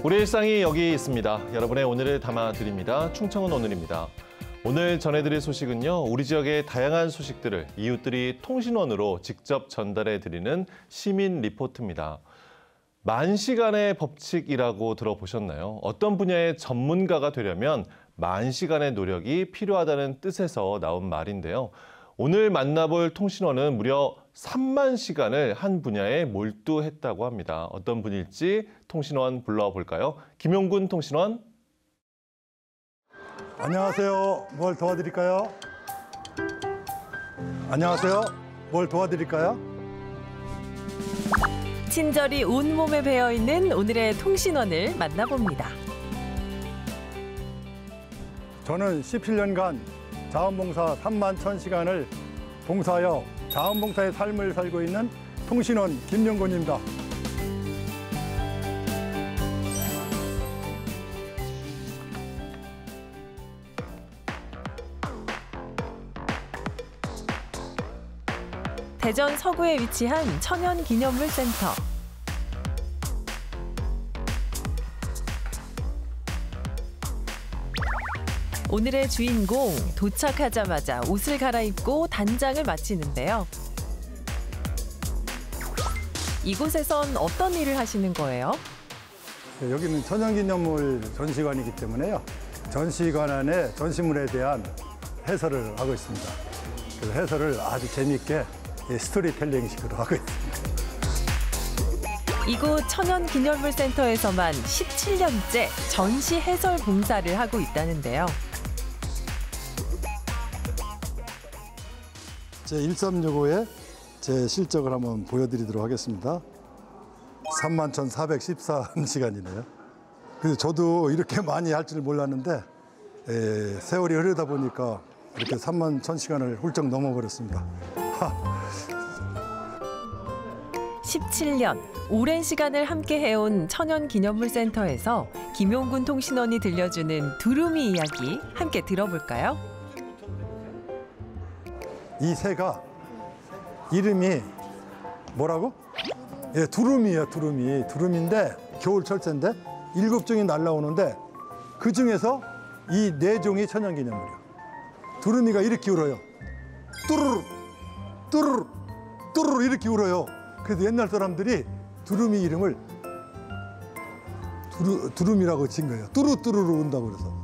우리 일상이 여기 있습니다. 여러분의 오늘을 담아드립니다. 충청은 오늘입니다. 오늘 전해드릴 소식은요. 우리 지역의 다양한 소식들을 이웃들이 통신원으로 직접 전달해드리는 시민 리포트입니다. 만시간의 법칙이라고 들어보셨나요? 어떤 분야의 전문가가 되려면 만시간의 노력이 필요하다는 뜻에서 나온 말인데요. 오늘 만나볼 통신원은 무려 3만 시간을 한 분야에 몰두했다고 합니다. 어떤 분일지 통신원 불러볼까요? 김용군 통신원. 안녕하세요. 뭘 도와드릴까요? 안녕하세요. 뭘 도와드릴까요? 친절히 온몸에 배어있는 오늘의 통신원을 만나봅니다. 저는 17년간 자원봉사 3만 1000시간을 봉사하여 자원봉사의 삶을 살고 있는 통신원 김용곤입니다. 대전 서구에 위치한 천연기념물센터. 오늘의 주인공, 도착하자마자 옷을 갈아입고 단장을 마치는데요. 이곳에선 어떤 일을 하시는 거예요? 여기는 천연기념물 전시관이기 때문에요. 전시관 안에 전시물에 대한 해설을 하고 있습니다. 그 해설을 아주 재미있게 스토리텔링식으로 하고 있습니다. 이곳 천연기념물센터에서만 17년째 전시 해설 봉사를 하고 있다는데요. 제1365의 제 실적을 한번 보여드리도록 하겠습니다. 31,414시간이네요. 그래서 저도 이렇게 많이 할 줄 몰랐는데 세월이 흐르다 보니까 이렇게 31,000시간을 훌쩍 넘어버렸습니다. 17년, 오랜 시간을 함께 해온 천연기념물센터에서 김용군 통신원이 들려주는 두루미 이야기 함께 들어볼까요? 이 새가 이름이 뭐라고? 예, 두루미예요, 두루미. 두루미인데 겨울 철새인데 7종이 날라오는데 그 중에서 이 4종이 천연기념물이에요. 두루미가 이렇게 울어요. 뚜루루, 뚜루루, 뚜루루 이렇게 울어요. 그래서 옛날 사람들이 두루미 이름을 두루미라고 진 거예요. 뚜루뚜루루 운다고 그래서.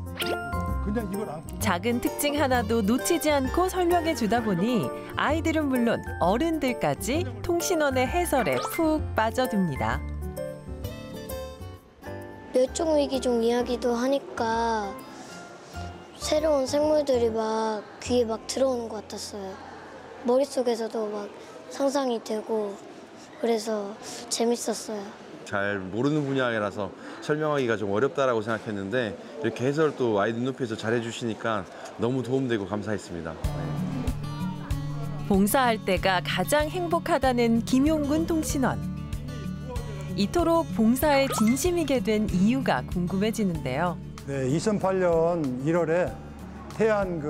그냥 이걸 안고. 작은 특징 하나도 놓치지 않고 설명해 주다 보니 아이들은 물론 어른들까지 통신원의 해설에 푹 빠져듭니다. 멸종위기종 이야기도 하니까 새로운 생물들이 막 귀에 막 들어오는 것 같았어요. 머릿속에서도 막 상상이 되고 그래서 재밌었어요. 잘 모르는 분야라서 설명하기가 좀 어렵다라고 생각했는데 이렇게 해설 또 아이들 눈높이에서 잘 해주시니까 너무 도움되고 감사했습니다. 봉사할 때가 가장 행복하다는 김용군 통신원. 이토록 봉사에 진심이게 된 이유가 궁금해지는데요. 네, 2008년 1월에 태안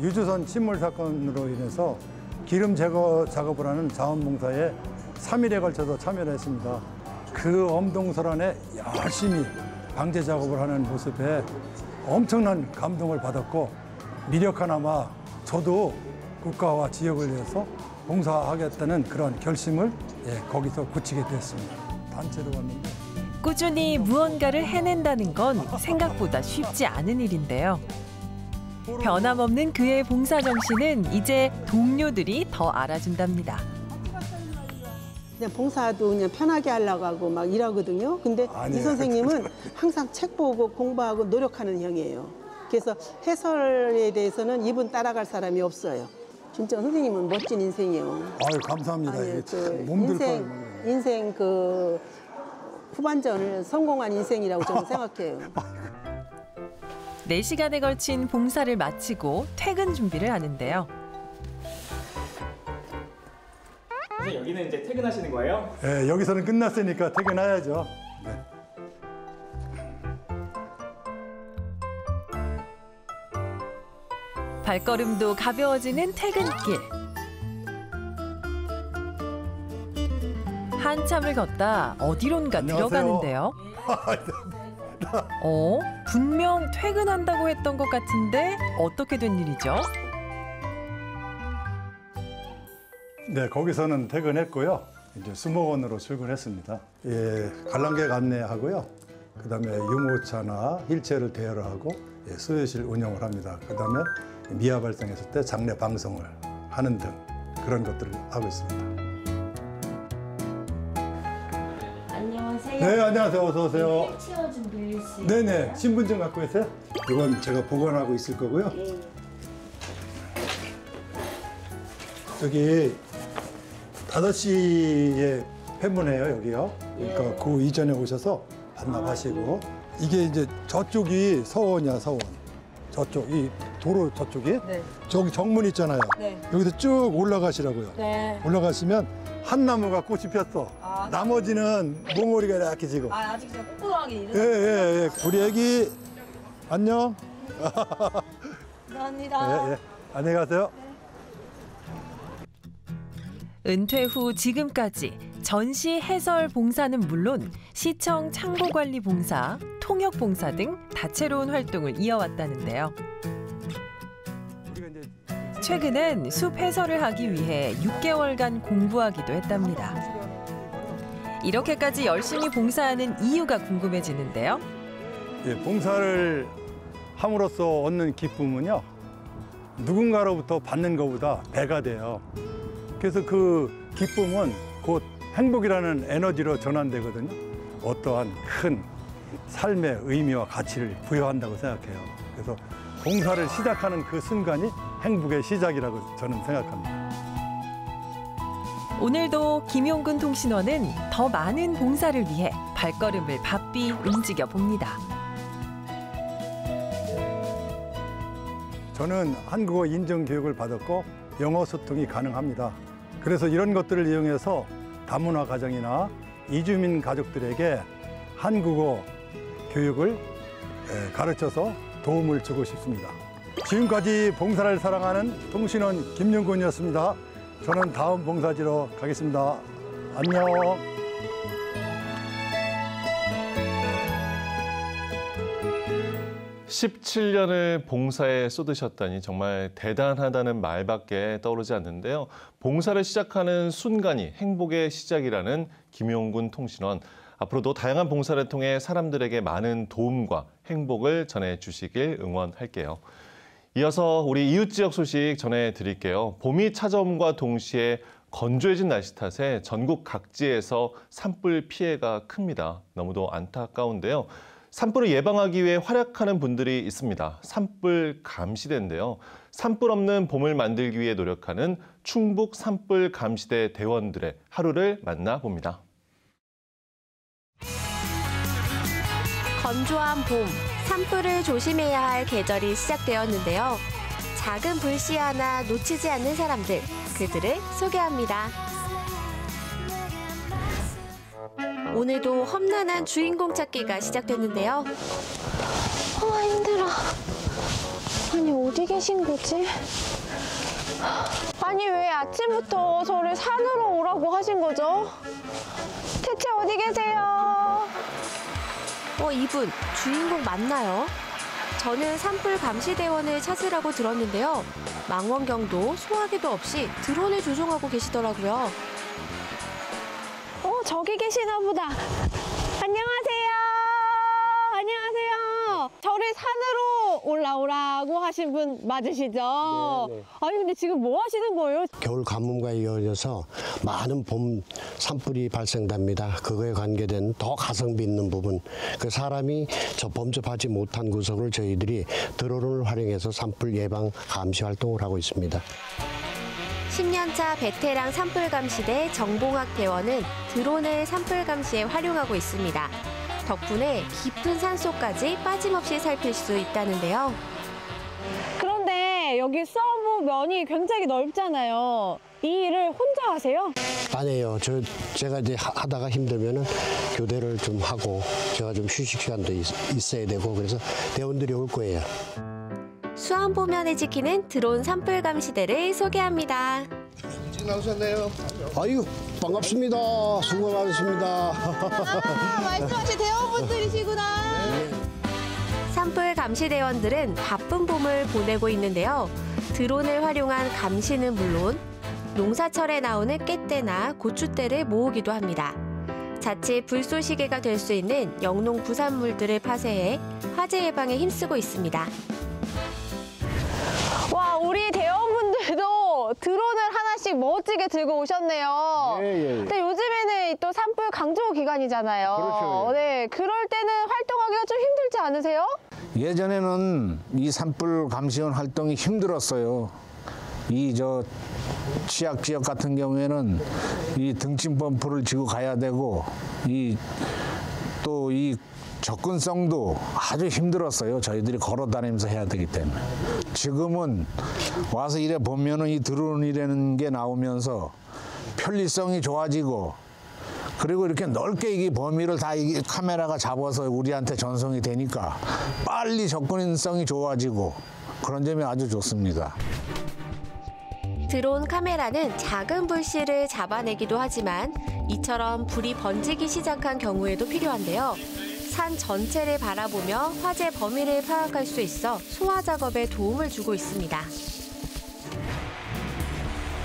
유주선 침몰 사건으로 인해서 기름 제거 작업을 하는 자원봉사에 3일에 걸쳐서 참여를 했습니다. 그 엄동설안에 열심히 방제 작업을 하는 모습에 엄청난 감동을 받았고 미력 하나마 저도 국가와 지역을 위해서 봉사하겠다는 그런 결심을 거기서 굳히게 되었습니다. 단체로 왔는데. 꾸준히 무언가를 해낸다는 건 생각보다 쉽지 않은 일인데요. 변함없는 그의 봉사 정신은 이제 동료들이 더 알아준답니다. 그냥 봉사도 그냥 편하게 하려고 하고 막 일하거든요. 근데 아니에요. 이 선생님은 항상 책 보고 공부하고 노력하는 형이에요. 그래서 해설에 대해서는 이분 따라갈 사람이 없어요. 진짜 선생님은 멋진 인생이에요. 아유, 감사합니다. 아니, 몸들 인생 후반전을 성공한 인생이라고 저는 생각해요. 4시간에 걸친 봉사를 마치고 퇴근 준비를 하는데요. 선생님, 여기는 이제 퇴근하시는 거예요? 네, 여기서는 끝났으니까 퇴근해야죠. 네. 발걸음도 가벼워지는 퇴근길. 한참을 걷다 어디론가 안녕하세요. 들어가는데요. 왔다. 분명 퇴근한다고 했던 것 같은데 어떻게 된 일이죠? 네, 거기서는 퇴근했고요. 이제 수목원으로 출근했습니다. 예, 관람객 안내하고요. 그다음에 유모차나 휠체어를 대여를 하고 예, 수요실 운영을 합니다. 그다음에 미아 발생했을 때 장례 방송을 하는 등 그런 것들을 하고 있습니다. 안녕하세요. 네, 안녕하세요. 어서 오세요. 휠체어 준비해 주세요. 네네, 신분증 갖고 계세요? 이건 제가 보관하고 있을 거고요. 여기 5시에 폐문해요, 여기요. 그러니까 그 이전에 오셔서 반납하시고. 이게 이제 저쪽이 서원이야, 서원. 저쪽, 이 도로 저쪽이. 네. 저기 정문 있잖아요. 네. 여기서 쭉 올라가시라고요. 네. 올라가시면 한 나무가 꽃이 폈어. 나머지는 몽오리가 이렇게 지고. 아직 진짜 꼼꼼하게 예, 일을. 예, 예. 우리 애기, 안녕. 감사합니다. 예, 예. 안녕히 가세요. 은퇴 후 지금까지 전시 해설 봉사는 물론 시청 창고관리 봉사, 통역 봉사 등 다채로운 활동을 이어왔다는데요. 우리가 이제 최근엔 숲 해설을 하기 위해 6개월간 공부하기도 했답니다. 이렇게까지 열심히 봉사하는 이유가 궁금해지는데요. 예, 봉사를 함으로써 얻는 기쁨은요, 누군가로부터 받는 것보다 배가 돼요. 그래서 그 기쁨은 곧 행복이라는 에너지로 전환되거든요. 어떠한 큰 삶의 의미와 가치를 부여한다고 생각해요. 그래서 봉사를 시작하는 그 순간이 행복의 시작이라고 저는 생각합니다. 오늘도 김용근 통신원은 더 많은 봉사를 위해 발걸음을 바삐 움직여 봅니다. 저는 한국어 인정 교육을 받았고 영어 소통이 가능합니다. 그래서 이런 것들을 이용해서 다문화 가정이나 이주민 가족들에게 한국어 교육을 가르쳐서 도움을 주고 싶습니다. 지금까지 봉사를 사랑하는 통신원 김용근이었습니다. 저는 다음 봉사지로 가겠습니다. 안녕. (17년을) 봉사에 쏟으셨다니 정말 대단하다는 말밖에 떠오르지 않는데요. 봉사를 시작하는 순간이 행복의 시작이라는 김용근 통신원. 앞으로도 다양한 봉사를 통해 사람들에게 많은 도움과 행복을 전해주시길 응원할게요. 이어서 우리 이웃 지역 소식 전해드릴게요. 봄이 찾아옴과 동시에 건조해진 날씨 탓에 전국 각지에서 산불 피해가 큽니다. 너무도 안타까운데요. 산불을 예방하기 위해 활약하는 분들이 있습니다. 산불 감시대인데요. 산불 없는 봄을 만들기 위해 노력하는 충북 산불 감시대 대원들의 하루를 만나봅니다. 건조한 봄, 산불을 조심해야 할 계절이 시작되었는데요. 작은 불씨 하나 놓치지 않는 사람들, 그들을 소개합니다. 오늘도 험난한 주인공 찾기가 시작됐는데요. 힘들어. 아니, 어디 계신 거지? 아니, 왜 아침부터 저를 산으로 오라고 하신 거죠? 대체 어디 계세요? 이분 주인공 맞나요? 저는 산불 감시대원을 찾으라고 들었는데요. 망원경도 소화기도 없이 드론을 조종하고 계시더라고요. 저기 계시나 보다. 안녕하세요. 안녕하세요. 저를 산으로 올라오라고 하신 분 맞으시죠? 네. 아니, 근데 지금 뭐 하시는 거예요? 겨울 가뭄과 이어져서 많은 봄 산불이 발생됩니다. 그거에 관계된 더 가성비 있는 부분, 그 사람이 범접하지 못한 구석을 저희들이 드론을 활용해서 산불 예방 감시 활동을 하고 있습니다. 10년차 베테랑 산불감시대 정봉학 대원은 드론을 산불 감시에 활용하고 있습니다. 덕분에 깊은 산속까지 빠짐없이 살필 수 있다는데요. 그런데 여기 서브 면이 굉장히 넓잖아요. 이 일을 혼자 하세요? 아니에요. 제가 이제 하다가 힘들면은 교대를 좀 하고 제가 좀 휴식 시간도 있어야 되고 그래서 대원들이 올 거예요. 수안보면을 지키는 드론 산불 감시대를 소개합니다. 일찍 나오셨네요. 아유, 반갑습니다. 수고 많으십니다. 말씀하신 대원분들이시구나. 산불 감시대원들은 바쁜 봄을 보내고 있는데요. 드론을 활용한 감시는 물론 농사철에 나오는 깻떼나 고추대를 모으기도 합니다. 자칫 불쏘시개가 될 수 있는 영농 부산물들을 파쇄해 화재 예방에 힘쓰고 있습니다. 와, 우리 대원분들도 드론을 하나씩 멋지게 들고 오셨네요. 근데 요즘에는 또 산불 강조 기간이잖아요. 그렇죠. 네, 그럴 때는 활동하기가 좀 힘들지 않으세요? 예전에는 이 산불 감시원 활동이 힘들었어요. 취약 지역 같은 경우에는 이 등짐 펌프를 지고 가야 되고 또 이 접근성도 아주 힘들었어요. 저희들이 걸어 다니면서 해야 되기 때문에. 지금은 와서 이래 보면은 이 드론이라는 게 나오면서 편리성이 좋아지고 그리고 이렇게 넓게 이 범위를 다 이 카메라가 잡아서 우리한테 전송이 되니까 빨리 접근성이 좋아지고 그런 점이 아주 좋습니다. 드론 카메라는 작은 불씨를 잡아내기도 하지만 이처럼 불이 번지기 시작한 경우에도 필요한데요. 산 전체를 바라보며 화재 범위를 파악할 수 있어 소화 작업에 도움을 주고 있습니다.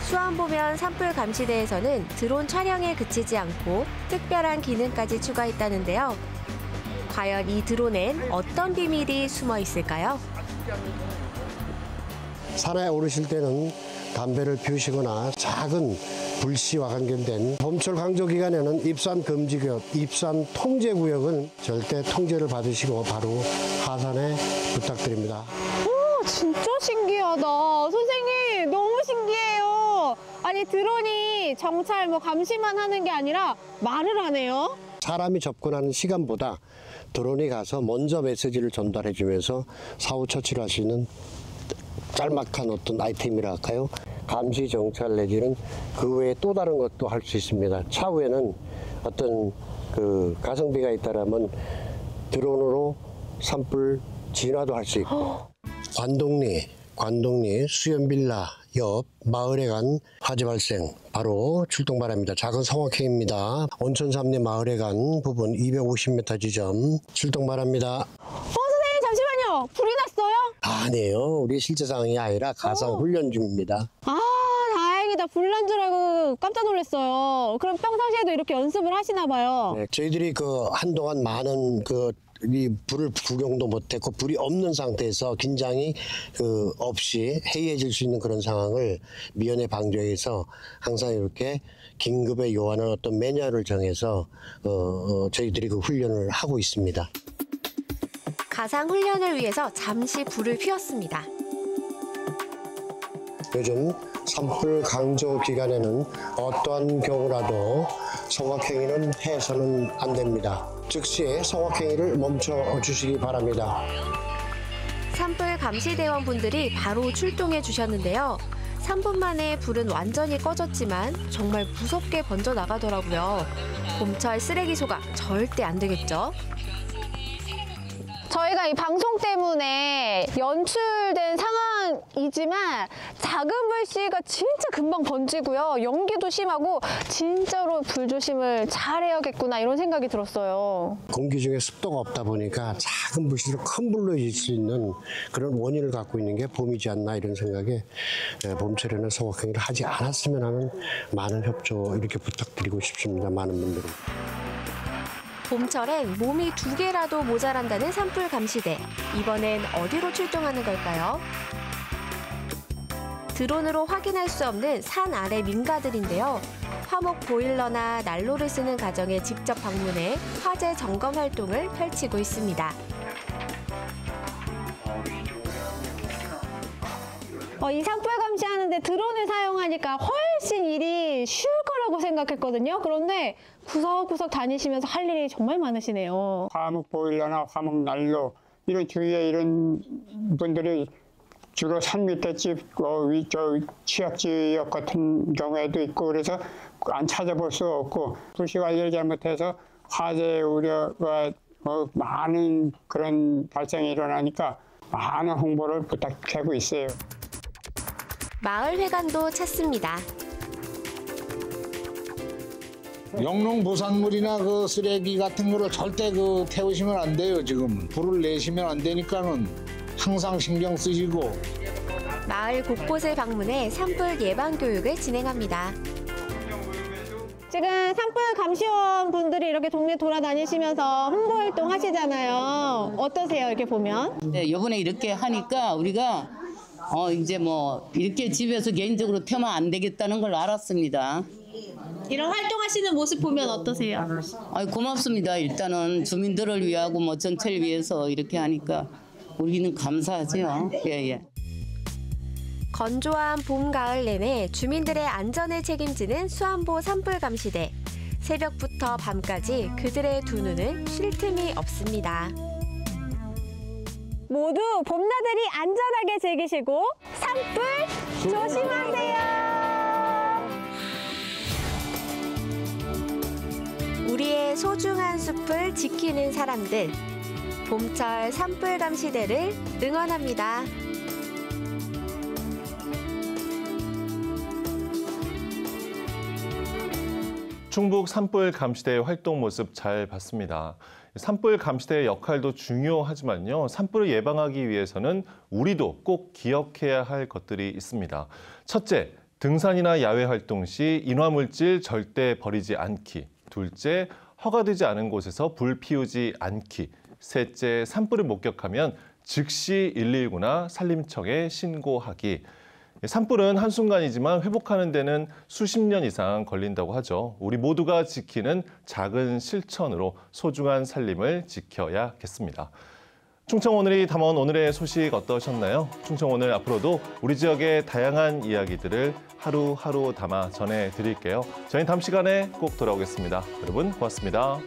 수안보면 산불 감시대에서는 드론 촬영에 그치지 않고 특별한 기능까지 추가했다는데요. 과연 이 드론엔 어떤 비밀이 숨어 있을까요? 산에 오르실 때는 담배를 피우시거나 작은 불씨와 관련된 봄철 강조 기간에는 입산 금지구역, 입산 통제구역은 절대 통제를 받으시고 바로 하산에 부탁드립니다. 오, 진짜 신기하다. 선생님, 너무 신기해요. 아니, 드론이 정찰 감시만 하는 게 아니라 말을 하네요. 사람이 접근하는 시간보다 드론이 가서 먼저 메시지를 전달해주면서 사후 처치를 할 수 있는 짤막한 어떤 아이템이라 할까요? 감시 정찰 내지는 그 외에 또 다른 것도 할 수 있습니다. 차후에는 어떤 가성비가 있다라면 드론으로 산불 진화도 할 수 있고 관동리 수연빌라 옆 마을에 간 화재 발생 바로 출동 바랍니다. 작은 성악행입니다. 온천 삼리 마을에 간 부분 250m 지점 출동 바랍니다. 선생님, 잠시만요. 불이 났어요? 아니에요. 우리 실제 상황이 아니라 가상 훈련 중입니다. 아, 다행이다. 불 난 줄 알고 깜짝 놀랐어요. 그럼 평상시에도 이렇게 연습을 하시나 봐요. 네, 저희들이 한동안 많은 이 불을 구경도 못했고 불이 없는 상태에서 긴장이 없이 해이해질 수 있는 그런 상황을 미연에 방지해서 항상 이렇게 긴급에 요하는 어떤 매뉴얼을 정해서 저희들이 그 훈련을 하고 있습니다. 가상 훈련을 위해서 잠시 불을 피웠습니다. 요즘 산불 강조 기간에는 어떠한 경우라도 성악행위는 해서는 안 됩니다. 즉시 성악행위를 멈춰주시기 바랍니다. 산불 감시대원분들이 바로 출동해 주셨는데요. 3분 만에 불은 완전히 꺼졌지만 정말 무섭게 번져 나가더라고요. 봄철 쓰레기 소각 절대 안 되겠죠? 저희가 이 방송 때문에 연출된 상황이지만 작은 불씨가 진짜 금방 번지고요. 연기도 심하고 진짜로 불조심을 잘해야겠구나 이런 생각이 들었어요. 공기 중에 습도가 없다 보니까 작은 불씨로 큰 불로 이을 수 있는 그런 원인을 갖고 있는 게 봄이지 않나 이런 생각에 봄철에는 성악행위를 하지 않았으면 하는 많은 협조 이렇게 부탁드리고 싶습니다. 많은 분들은. 봄철엔 몸이 2개라도 모자란다는 산불 감시대. 이번엔 어디로 출동하는 걸까요? 드론으로 확인할 수 없는 산 아래 민가들인데요. 화목 보일러나 난로를 쓰는 가정에 직접 방문해 화재 점검 활동을 펼치고 있습니다. 이 산불 감시하는데 드론을 사용하니까 훨씬 일이 쉬울 거라고 생각했거든요. 그런데 구석구석 다니시면서 할 일이 정말 많으시네요. 화목 보일러나 화목 난로 이런 주위에 이런 분들이 주로 산 밑에 집, 취약 지역 같은 경우에도 있고 그래서 안 찾아볼 수 없고 불씨 관리를 잘못해서 화재 우려가 많은 그런 발생이 일어나니까 많은 홍보를 부탁하고 있어요. 마을 회관도 찾습니다. 영농 부산물이나 그 쓰레기 같은 거를 절대 태우시면 안 돼요. 지금 불을 내시면 안 되니까는 항상 신경 쓰시고. 마을 곳곳을 방문해 산불 예방 교육을 진행합니다. 지금 산불 감시원 분들이 이렇게 동네 돌아다니시면서 홍보 활동 하시잖아요. 어떠세요? 이렇게 보면? 네, 이번에 이렇게 하니까 우리가 이제 뭐 이렇게 집에서 개인적으로 태우면 안 되겠다는 걸 알았습니다. 이런 활동하시는 모습 보면 어떠세요? 고맙습니다. 일단은 주민들을 위하고 뭐 전체를 위해서 이렇게 하니까 우리는 감사하죠. 예. 건조한 봄, 가을 내내 주민들의 안전을 책임지는 수안보 산불감시대. 새벽부터 밤까지 그들의 두 눈은 쉴 틈이 없습니다. 모두 봄나들이 안전하게 즐기시고 산불 조심하세요. 우리의 소중한 숲을 지키는 사람들. 봄철 산불감시대를 응원합니다. 충북 산불 감시대의 활동 모습 잘 봤습니다. 산불 감시대의 역할도 중요하지만요. 산불을 예방하기 위해서는 우리도 꼭 기억해야 할 것들이 있습니다. 첫째, 등산이나 야외 활동 시 인화물질 절대 버리지 않기. 둘째, 허가되지 않은 곳에서 불 피우지 않기. 셋째, 산불을 목격하면 즉시 119나 산림청에 신고하기. 산불은 한순간이지만 회복하는 데는 수십 년 이상 걸린다고 하죠. 우리 모두가 지키는 작은 실천으로 소중한 산림을 지켜야겠습니다. 충청오늘이 담아온 오늘의 소식 어떠셨나요? 충청오늘 앞으로도 우리 지역의 다양한 이야기들을 하루하루 담아 전해드릴게요. 저희는 다음 시간에 꼭 돌아오겠습니다. 여러분 고맙습니다.